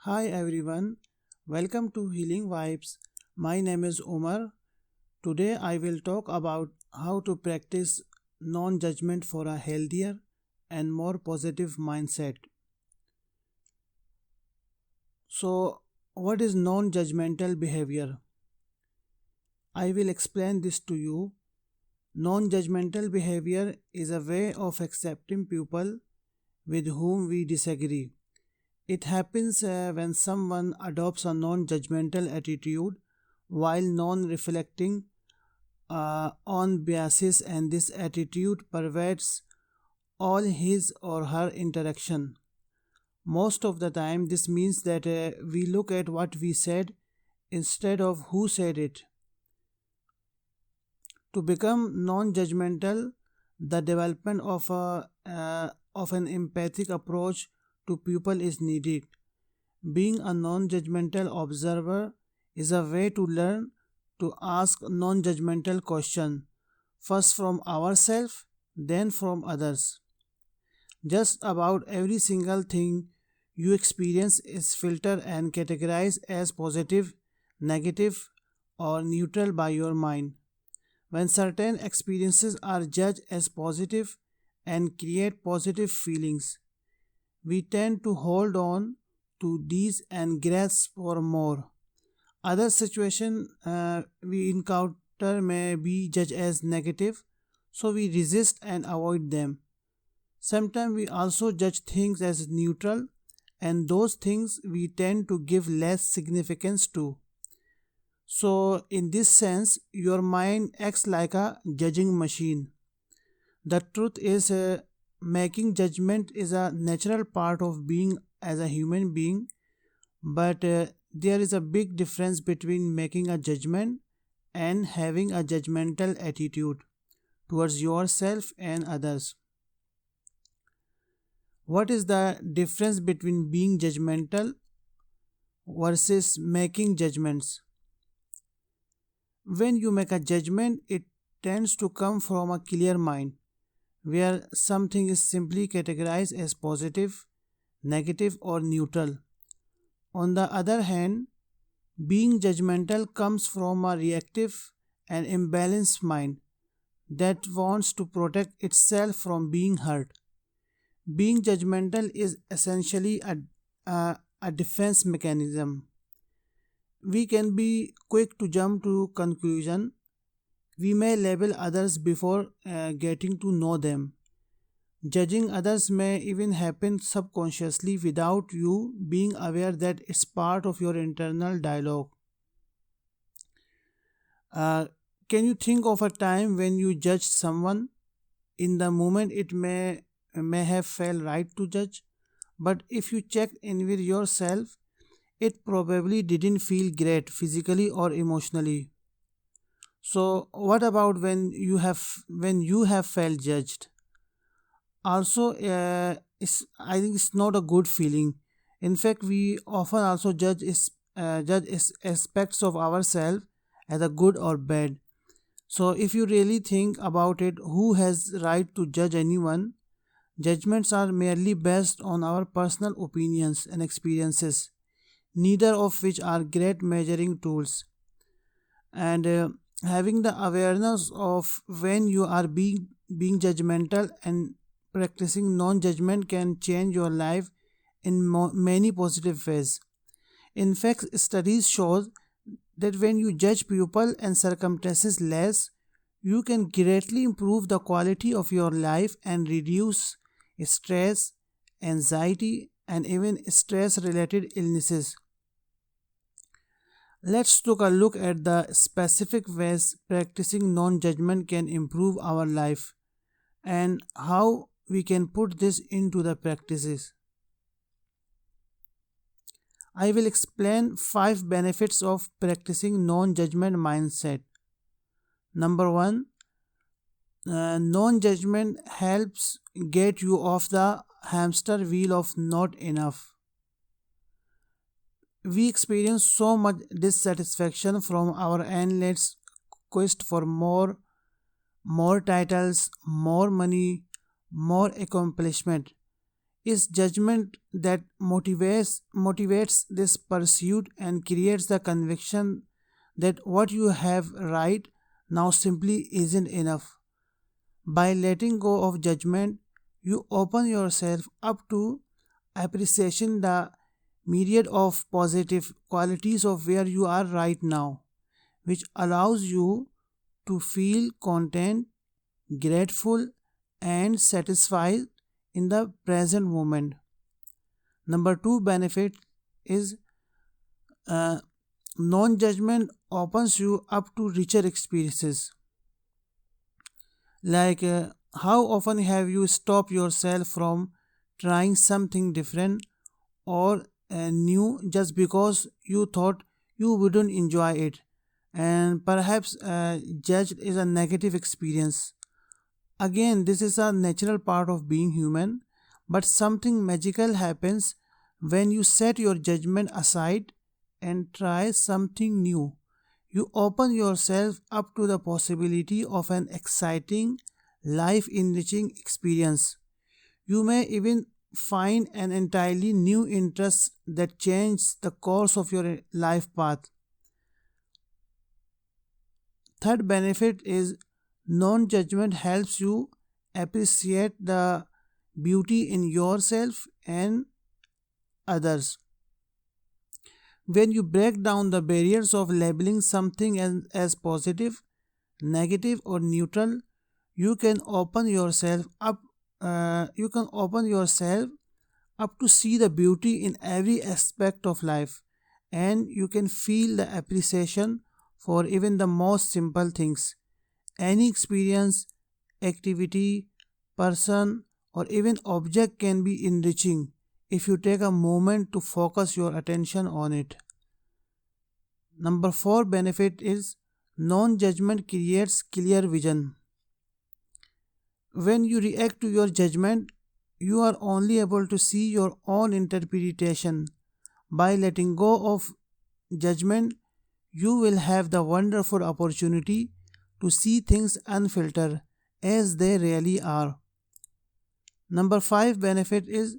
Hi everyone, welcome to Healing Vibes. My name is Omar. Today I will talk about how to practice non judgment for a healthier and more positive mindset. So, what is non judgmental behavior? I will explain this to you. Non judgmental behavior is a way of accepting people with whom we disagree. It happens when someone adopts a non judgmental attitude while non reflecting on biases, and this attitude pervades all his or her interaction. Most of the time, this means that we look at what we said instead of who said it. To become non-judgmental, the development of an empathic approach to people is needed. Being a non-judgmental observer is a way to learn to ask non-judgmental questions, first from ourselves, then from others. Just about every single thing you experience is filtered and categorized as positive, negative, or neutral by your mind. When certain experiences are judged as positive and create positive feelings, we tend to hold on to these and grasp for more. Other situations we encounter may be judged as negative, so we resist and avoid them. Sometimes we also judge things as neutral, and those things we tend to give less significance to. So, in this sense, your mind acts like a judging machine. The truth is, making judgment is a natural part of being as a human being, but there is a big difference between making a judgment and having a judgmental attitude towards yourself and others. What is the difference between being judgmental versus making judgments? When you make a judgment, it tends to come from a clear mind, where something is simply categorized as positive, negative, or neutral. On the other hand, being judgmental comes from a reactive and imbalanced mind that wants to protect itself from being hurt. Being judgmental is essentially a defense mechanism. We can be quick to jump to conclusion. We may label others before getting to know them. Judging others may even happen subconsciously without you being aware that it's part of your internal dialogue. Uh, can you think of a time when you judged someone? In the moment, it may have felt right to judge, but if you checked in with yourself, it probably didn't feel great physically or emotionally. So, what about when you have felt judged? Also, I think it's not a good feeling. In fact, we often also judge aspects of ourselves as a good or bad. So, if you really think about it, who has right to judge anyone? Judgments are merely based on our personal opinions and experiences, neither of which are great measuring tools. And having the awareness of when you are being judgmental and practicing non-judgment can change your life in many positive ways. In fact, studies show that when you judge people and circumstances less, you can greatly improve the quality of your life and reduce stress, anxiety, and even stress related illnesses. Let's take a look at the specific ways practicing non judgment can improve our life and how we can put this into the practices. I will explain 5 benefits of practicing non judgment mindset. Number 1, non judgment helps get you off the hamster wheel of not enough. We experience so much dissatisfaction from our endless quest for more titles, more money, more accomplishment. is judgment that motivates this pursuit and creates the conviction that what you have right now simply isn't enough. By letting go of judgment, you open yourself up to appreciation the myriad of positive qualities of where you are right now, which allows you to feel content, grateful, and satisfied in the present moment. Number two benefit is uh, non judgment opens you up to richer experiences. Like, how often have you stopped yourself from trying something different or new just because you thought you wouldn't enjoy it? And perhaps judged is a negative experience. Again, this is a natural part of being human, but something magical happens when you set your judgment aside and try something new. You open yourself up to the possibility of an exciting, life enriching experience. You may even find an entirely new interest that changes the course of your life path. Third benefit is non judgment helps you appreciate the beauty in yourself and others. When you break down the barriers of labeling something as positive, negative, or neutral, you can open yourself up. You can open yourself up to see the beauty in every aspect of life, and you can feel the appreciation for even the most simple things. Any experience, activity, person, or even object can be enriching if you take a moment to focus your attention on it. Number four benefit is non judgment creates clear vision. When you react to your judgment, you are only able to see your own interpretation. By letting go of judgment, you will have the wonderful opportunity to see things unfiltered as they really are. Number five benefit is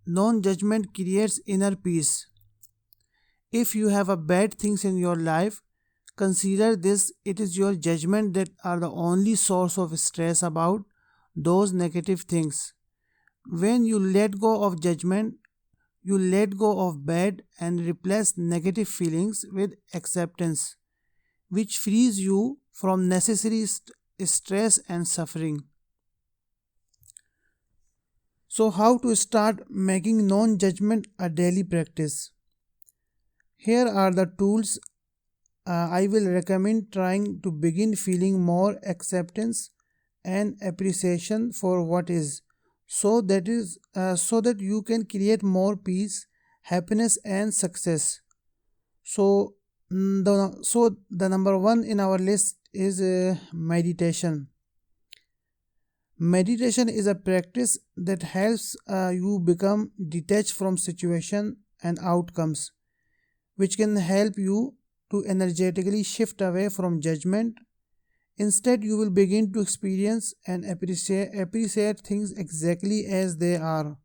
non judgment creates inner peace. If you have a bad things in your life, consider this it is your judgment that are the only source of stress about those negative things. When you let go of judgment, you let go of bad and replace negative feelings with acceptance, which frees you from necessary stress and suffering. So, how to start making non judgment a daily practice? Here are the tools I will recommend trying to begin feeling more acceptance and appreciation for what is, so that you can create more peace, happiness, and success. So, the number one in our list is meditation. Meditation is a practice that helps you become detached from situation and outcomes, which can help you to energetically shift away from judgment. Instead, you will begin to experience and appreciate things exactly as they are.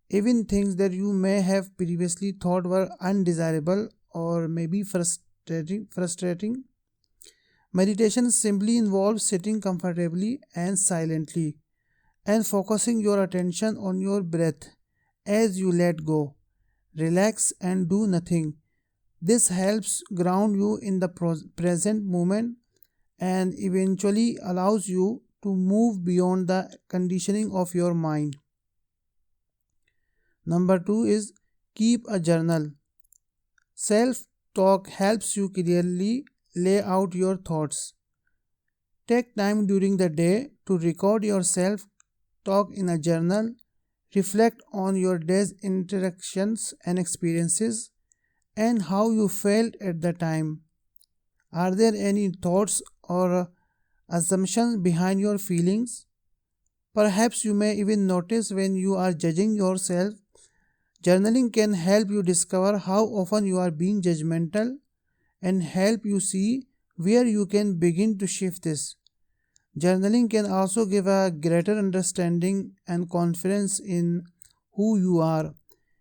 Even things that you may have previously thought were undesirable or maybe frustrating. Meditation simply involves sitting comfortably and silently and focusing your attention on your breath as you let go, relax, and do nothing. This helps ground you in the present moment and eventually allows you to move beyond the conditioning of your mind. Number two is keep a journal. Self talk helps you clearly lay out your thoughts. Take time during the day to record yourself talk in a journal. Reflect on your day's interactions and experiences and how you felt at the time. Are there any thoughts or assumptions behind your feelings? Perhaps you may even notice when you are judging yourself. Journaling can help you discover how often you are being judgmental and help you see where you can begin to shift this. Journaling can also give a greater understanding and confidence in who you are,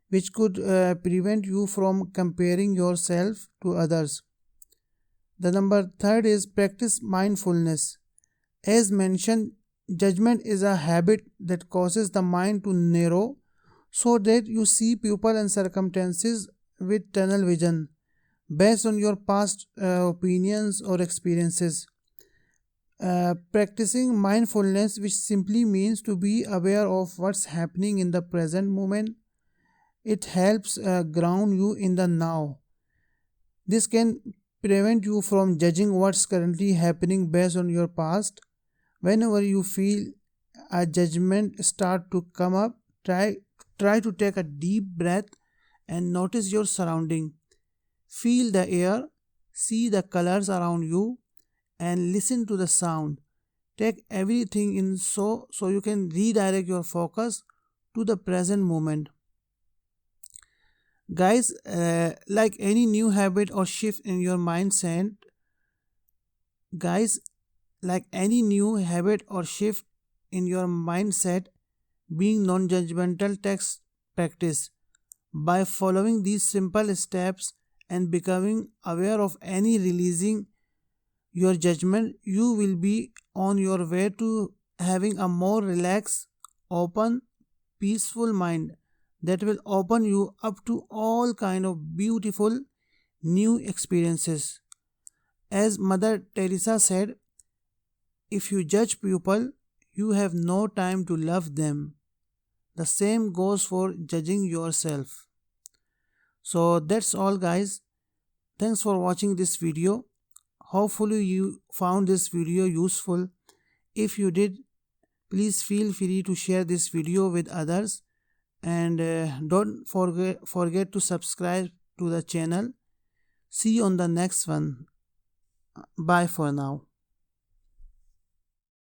which could prevent you from comparing yourself to others. The number third is practice mindfulness. As mentioned, judgment is a habit that causes the mind to narrow so that you see people and circumstances with tunnel vision based on your past opinions or experiences. Practicing mindfulness, which simply means to be aware of what's happening in the present moment, it helps ground you in the now. This can prevent you from judging what's currently happening based on your past. Whenever you feel a judgment start to come up, try to take a deep breath and notice your surrounding. Feel the air, see the colors around you, and listen to the sound. Take everything in so you can redirect your focus to the present moment. Guys, like any new habit or shift in your mindset, guys, like any new habit or shift in your mindset, being non-judgmental takes practice. By following these simple steps and becoming aware of any releasing your judgment, you will be on your way to having a more relaxed, open, peaceful mind that will open you up to all kind of beautiful new experiences. As Mother Teresa said, if you judge people, you have no time to love them. The same goes for judging yourself. So that's all, guys. Thanks for watching this video. Hopefully you found this video useful. If you did, please feel free to share this video with others, and don't forget to subscribe to the channel. See you on the next one. Bye for now.